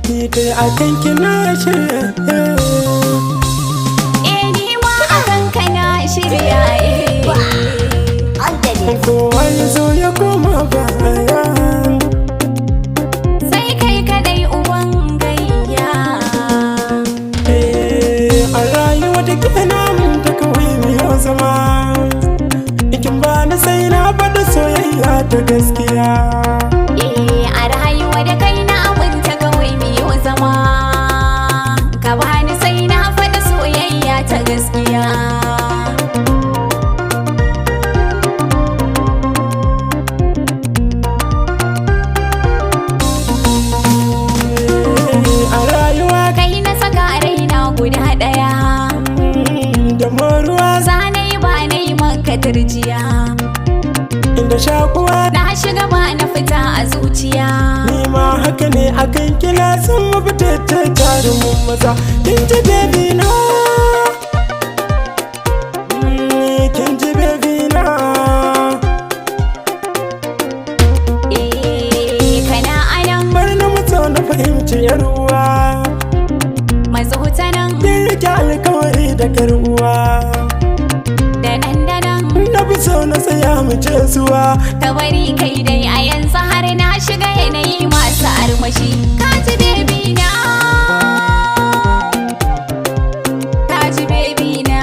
ni dai akan ki na shirya ni ma akan ka na shirya kowa ya zo ya koma baya sai kai kadai uban gayya a rayuwa da ke namun ta kawai miyo zama ikin ba na sai na faɗa soyayya ta gaskiya a rayuwa da kai na abinta kawai miyo zama ka bani sai na faɗa soyayya ta gaskiya a rayuwa kai na saka raina guda ɗaya da maruwa zanai ba na yi maka turjiya inda shakuwa na shiga ba na fita a zuciya ni ma haka ne akan kila sun mafitatta jarumin maza kin ji baby na kin ji baby na kana anan bar na mutu na fahimci yar uwa mazuta nan kin rike alkawari da kar uwa da nan na fi so na saya mu ce zuwa ka bari kai dai a yanzu har na shiga yanayi masu armashi ka ji baby na ka ji baby na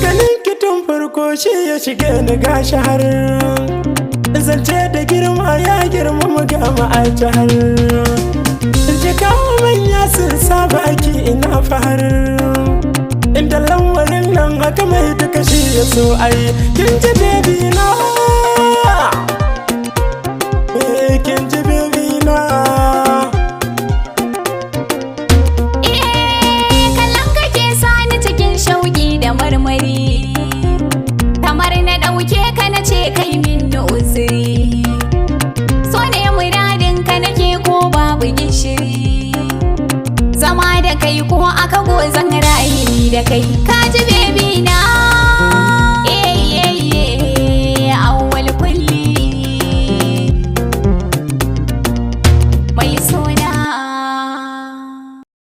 ganin kitun farko shi ya shige ni gashi har zance da girma ya girma magama a jihar jikawa manya sun saba ki ina fahar inda lamarin nan haka mai duka shi ya so ai kin ji baby na kin ji baby na kallon kake sani cikin shauki da marmari kamar na ɗauke ka na ce kai min da uzuri so ne muradin ka nake ko babu gishiri zama da kai ko aka gozan rayu da kai ka ji baby na